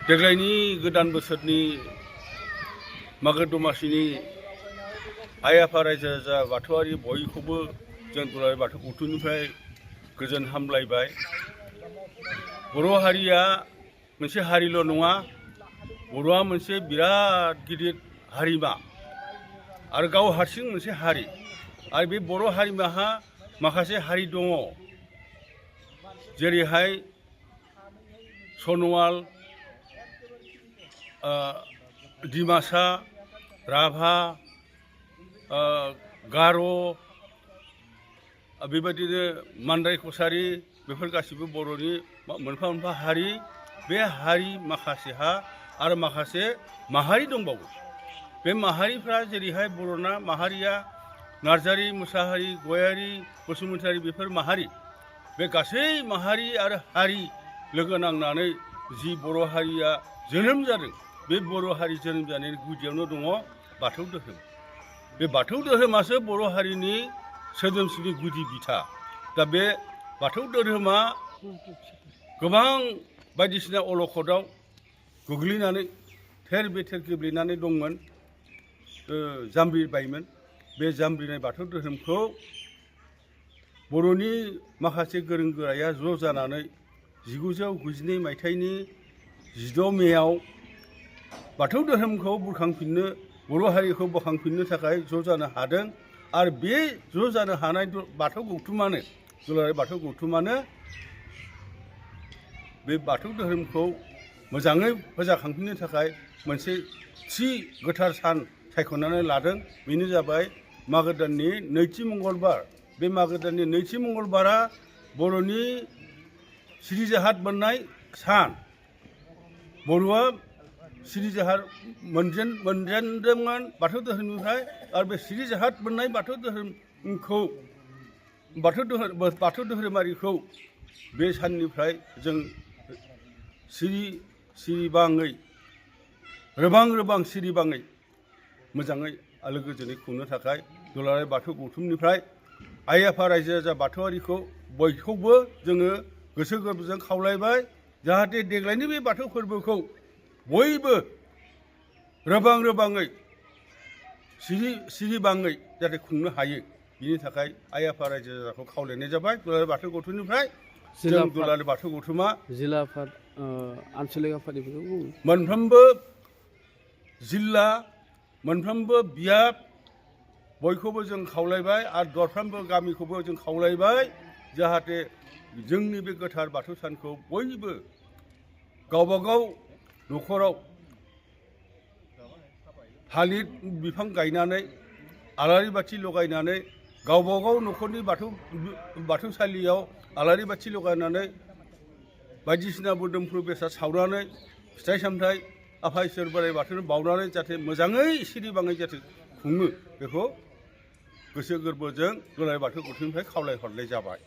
देग्लायनि गोदान बोसोरनि मागो दमासिनि आइ आफा रायजो राजा बाथौआरि बयखौबो जों दुलाराय बाथौ गौथुमनिफ्राय गोजोन हामलायबाय। बर' हारिया मोनसे हारिल' नङा, बर'आ मोनसे बिराद गिदिर हारिमा आरो गाव हारसिं मोनसे हारि। आरो बे बर' हारिमाहा माखासे हारि दङ, जेरैहाय सन'वाल, डिमासा, राभा, गार', बेबायदिनो मानदाय कसारि, बेफोर गासिबो बर'नि मोनफा मोनफा हारि। बे हारि माखासेहा आरो माखासे माहारि दंबावो। बे माहारिफ्रा जेरैहाय बर'ना माहारिया नार्जारि, मुसाहारि, गयारि, बसुमतारि, बेफोर माहारि। बे गासै माहारि आरो हारि लोगो नांनानै जि बर' हारिया जोनोम जादों, बे बर' हारि जोनोम जानायनि गुदियावनो दङ बाथौ धोरोम। बे बाथौ धोरोमासो बर' हारिनि सोदोमस्रिनि गुदि बिथा। दा बे बाथौ धोरोमा गोबां बायदिसिना अलखदाव गोग्लैनानै थेर बेथेर गेब्लेनानै दंमोन, जामब्रिबायमोन। बे जामब्रिनाय बाथौ धोरोमखौ बर'नि माखासे गोरों गोराया ज' जानानै 1992 मायथाइनि 16 मेआव बाथौ धोरोमखौ बुरखांफिननो, बर' हारिखौ बोखांफिननो थाखाय ज' जानो हादों। आरो बे ज' जानो हानाय बाथौ गौथुमानो, दुलाराय बाथौ गौथुमानो बे बाथौ धोरोमखौ मोजाङै फोजाखांफिननो थाखाय मोनसे थि गोथार सान सायख'नानै लादों। बेनो जाबाय मागो दाननि नैथि मंगलबार। बे मागो दाननि नैथि मंगलबारा बर'नि सिरिजाहार मोननाय सान। बर'आ सिरिजाहार मोनजेनदोंमोन बाथौ धोरोमनिफ्राय। आरो बे सिरिजाहार मोननाय बाथौ धोरोमखौ, बाथौ धोरोमारिखौ बे साननिफ्राय जों सिरिबाङै, रोबां सिरिबाङै मोजाङै आलो गोजोनै खुंनो थाखाय दुलाराय बाथौ गौथुमनिफ्राय आइ आफा रायजो राजा बाथौआरिखौ बयखौबो जोङो गोसो गोरबोजों खावलायबाय, जाहाथे देग्लायनि बे बाथौ फोरबोखौ बयबो रोबाङै सिरिबाङै जाहाथे खुंनो हायो। बिनि थाखाय आइ आफा रायजो राजाखौ खावलायनाय जाबाय दुलाराय बाथौ गौथुमनिफ्राय। जों दुलाराय बाथौ गौथुमा जिल्ला आफाद, आनसलिक आफाद बेफोरखौ बुङो। मोनफ्रोमबो जिल्ला, मोनफ्रोमबो बियाब बयखौबो जों खावलायबाय आरो दरफ्रोमबो गामिखौबो जों खावलायबाय, जाहाथे जोंनि बे गोथार बाथौ सानखौ बयबो गावबागाव न'खराव थालिर बिफां गायनानै, आलारि बाथि लगायनानै, गावबागाव न'खरनि बाथौसालियाव आलारि बाथि लगायनानै, बायदिसिना मोदोमफ्रु बेसाद सावनानै, फिथाइ सामथाइ आफा इसोर बोराइ बाथौनो बावनानै जाहाथे मोजाङै सिरिबाङै जाहाथे खुङो, बेखौ गोसो गोरबोजों दुलाराय बाथौ गौथुमनिफ्राय खावलायहरनाय जाबाय।